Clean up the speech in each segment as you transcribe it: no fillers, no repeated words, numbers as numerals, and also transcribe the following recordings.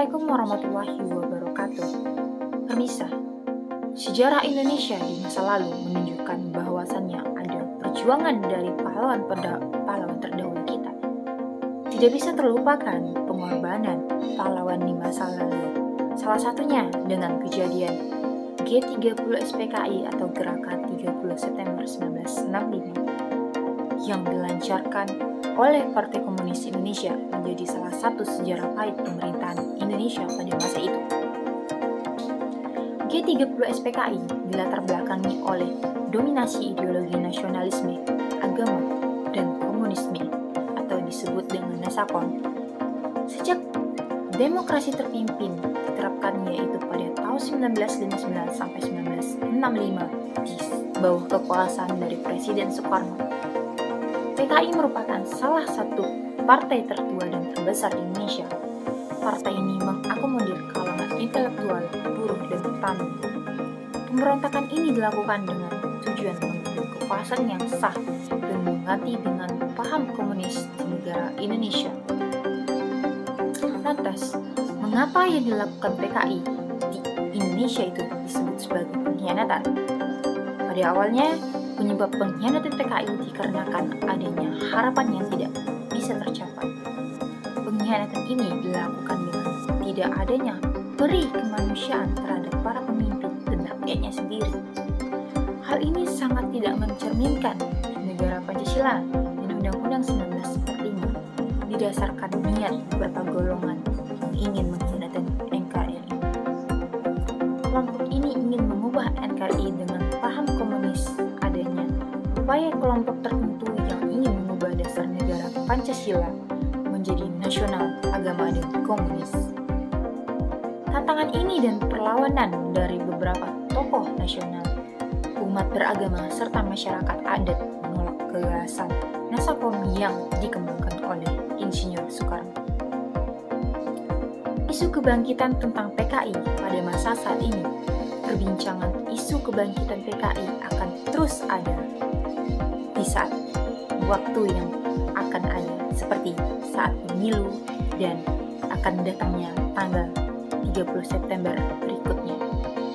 Assalamualaikum warahmatullahi wabarakatuh. Permisa, sejarah Indonesia di masa lalu menunjukkan bahwasannya ada perjuangan dari pahlawan terdahulu kita. Tidak bisa terlupakan pengorbanan pahlawan di masa lalu. Salah satunya dengan kejadian G30 SPKI atau Gerakan 30 September 1965 yang dilancarkan oleh Partai Komunis Indonesia menjadi salah satu sejarah pahit pemerintahan Indonesia pada masa itu. G30 SPKI dilatar belakangi oleh dominasi ideologi nasionalisme, agama, dan komunisme atau disebut dengan Nasakon. Sejak demokrasi terpimpin diterapkan yaitu pada tahun 1959 sampai 1965 di bawah kekuasaan dari Presiden Soekarno. PKI merupakan salah satu partai tertua dan terbesar di Indonesia. Partai ini mengakomodir kalangan intelektual, buruh, dan petani. Pemberontakan ini dilakukan dengan tujuan mengambil kekuasaan yang sah dan mengganti dengan paham komunis di negara Indonesia. Lantas, mengapa yang dilakukan PKI di Indonesia itu disebut sebagai pengkhianatan? Pada awalnya, penyebab pengkhianatan PKI dikarenakan adanya harapan yang tidak bisa tercapai. Pengkhianatan ini dilakukan dengan tidak adanya peri kemanusiaan terhadap para pemimpin dan rakyatnya sendiri. Hal ini sangat tidak mencerminkan negara Pancasila dan Undang-Undang 1945 didasarkan niat beberapa golongan yang ingin mengkhianati NKRI. Kelompok ini ingin mengubah NKRI dengan paham komunis. Upaya kelompok tertentu yang ingin mengubah dasar negara Pancasila menjadi nasional, agama, dan komunis. Tantangan ini dan perlawanan dari beberapa tokoh nasional, umat beragama, serta masyarakat adat menolak gagasan Nasakon yang dikembangkan oleh Insinyur Soekarno. Isu kebangkitan tentang PKI pada masa saat ini, perbincangan isu kebangkitan PKI akan terus ada di saat waktu yang akan ada seperti saat pemilu dan akan datangnya tanggal 30 September berikutnya.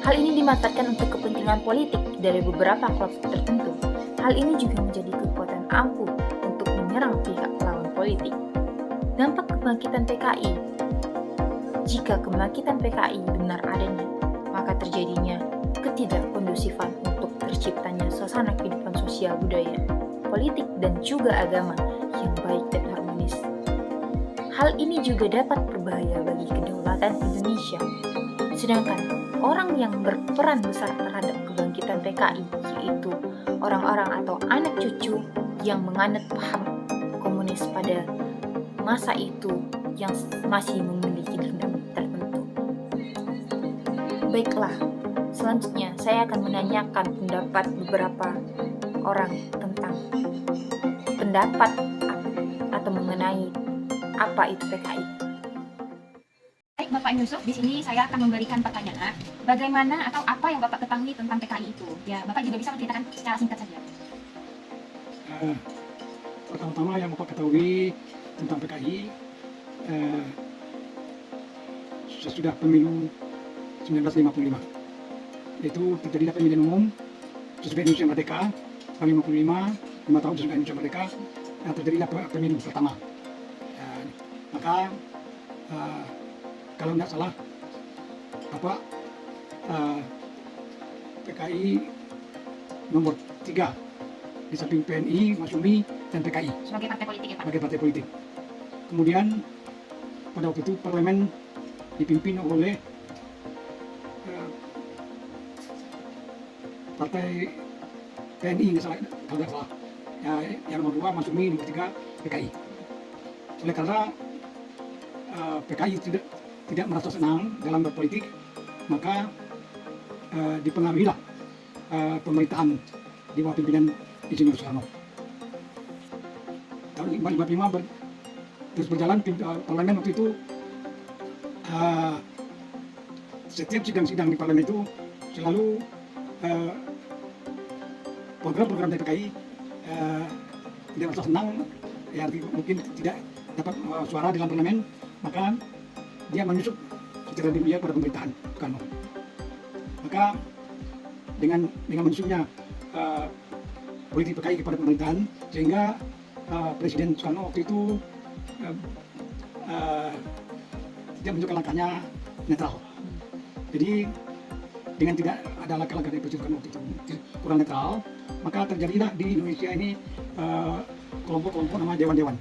Hal ini dimanfaatkan untuk kepentingan politik dari beberapa kelompok tertentu. Hal ini juga menjadi kekuatan ampuh untuk menyerang pihak lawan politik. Dampak kebangkitan PKI. Jika kebangkitan PKI benar adanya, maka terjadinya ketidakkondusifan untuk terciptanya suasana kehidupan sosial, budaya, politik, dan juga agama yang baik dan harmonis. Hal ini juga dapat berbahaya bagi kedaulatan Indonesia. Sedangkan orang yang berperan besar terhadap kebangkitan PKI yaitu orang-orang atau anak cucu yang menganut paham komunis pada masa itu yang masih memiliki dendam tertentu. Baiklah, selanjutnya saya akan menanyakan pendapat beberapa orang tentang pendapat atau mengenai apa itu PKI. Baik Bapak Yusuf, di sini saya akan memberikan pertanyaan. Bagaimana atau apa yang Bapak ketahui tentang PKI itu? Ya, Bapak juga bisa menceritakan secara singkat saja. Pertama-tama yang Bapak ketahui tentang PKI, sesudah pemilu 1955. Itu terjadilah pemilihan umum sesudah Indonesia Merdeka tahun 55, 5 tahun sesudah Indonesia Merdeka, terjadilah pemilu pertama. Maka kalau tidak salah, PKI nomor 3 di samping PNI, Masyumi, dan PKI sebagai partai politik ya Pak? Sebagai partai politik. Kemudian pada waktu itu parlemen dipimpin oleh partai PNI kalau tidak salah. Yang nomor 2 Masyumi, nomor 3 PKI. Oleh karena PKI tidak merasa senang dalam berpolitik, maka dipengaruhilah pemerintahan di bawah pimpinan Insinyur Soekarno. Tahun 1955 terus berjalan parlemen waktu itu. Setiap sidang-sidang di parlemen itu selalu program-program dari PKI tidak merasa senang, ya mungkin tidak dapat suara dalam parlemen, maka dia menyusup secara dunia pada pemerintahan Soekarno. Maka dengan mensunya politik PKI kepada pemerintahan, sehingga Presiden Soekarno waktu itu tidak menunjukkan langkahnya netral. Jadi dengan tidak ada langkah-langkah dari Presiden Soekarno waktu itu kurang netral, maka terjadilah di Indonesia ini kelompok-kelompok namanya dewan-dewan.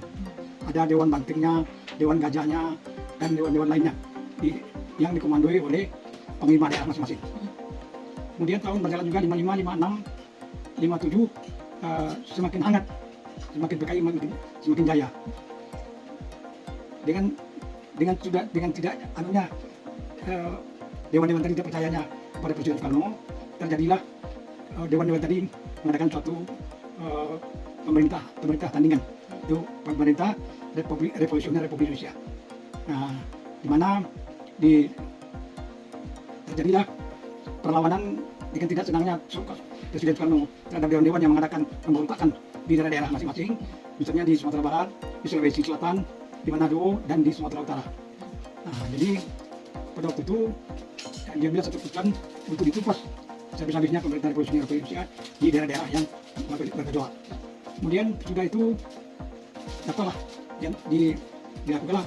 Ada dewan bantingnya, dewan gajahnya, dan dewan-dewan lainnya yang dikomandoi oleh panglima daerah masing-masing. Kemudian tahun berjalan juga 55, 56, 57 semakin hangat, semakin PKI semakin jaya. Dengan tidak anunya dewan-dewan tadi tidak percayanya kepada Presiden Soekarno, terjadilah dewan-dewan tadi mengadakan suatu pemerintah tandingan, itu pemerintah revolusioner Republik Indonesia. Nah, di mana terjadilah perlawanan dengan tidak senangnya Presiden Soekarno terhadap dewan-dewan yang mengadakan pemberontakan di daerah-daerah masing-masing, misalnya di Sumatera Barat, di Sulawesi Selatan, di Manado, dan di Sumatera Utara. Nah, jadi pada waktu itu dia bilang satu keputusan untuk ditupas habis-habisnya pemerintah revolusioner Indonesia di daerah-daerah yang bergejolak. Kemudian sudah itu dapatlah yang dilakukanlah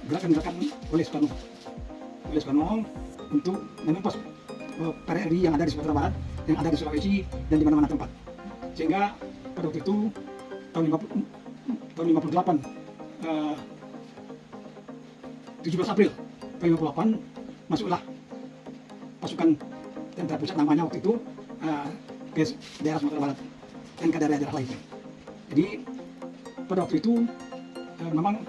gerakan-gerakan oleh Soekarno untuk menumpas PRRI yang ada di Sumatera Barat, yang ada di Sulawesi, dan di mana-mana tempat. Sehingga pada waktu itu tahun 58, 17 April tahun 58 masuklah pasukan tentara pusat namanya waktu itu ke daerah Sumatera Barat dan ke daerah-daerah lainnya. Jadi pada waktu itu memang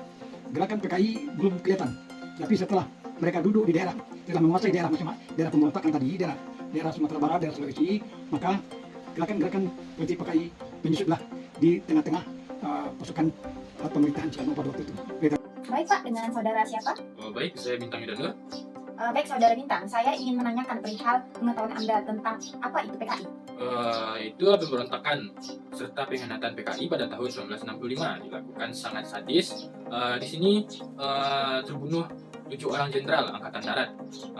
gerakan PKI belum kelihatan, tapi setelah mereka duduk di daerah, setelah menguasai daerah masing-masing, daerah pemberontakan tadi, daerah Sumatera Barat, daerah Sulawesi, maka gerakan-gerakan politik PKI menyusutlah di tengah-tengah pasukan pemerintahan Soekarno pada waktu itu. Baik Pak, dengan saudara siapa? Baik, saya Bintang Yudanur. Baik saudara Bintang, saya ingin menanyakan perihal pengetahuan Anda tentang apa itu PKI. Itu pemberontakan serta pengkhianatan PKI pada tahun 1965 dilakukan sangat sadis. Di sini terbunuh 7 orang jenderal angkatan darat,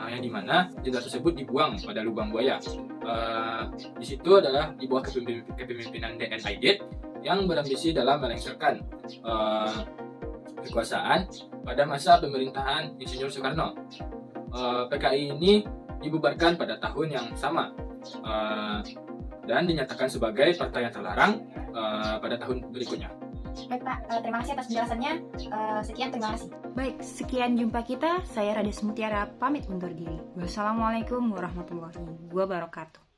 yang dimana jenderal tersebut dibuang pada lubang buaya. Di situ adalah di bawah kepemimpinan DN Aidit yang berambisi dalam melengsarkan kekuasaan pada masa pemerintahan Insinyur Soekarno. PKI ini dibubarkan pada tahun yang sama dan dinyatakan sebagai partai yang terlarang pada tahun berikutnya. Baik Pak, terima kasih atas penjelasannya. Sekian, terima kasih. Baik, sekian jumpa kita. Saya Radis Mutiara pamit undur diri. Wassalamualaikum warahmatullahi wabarakatuh.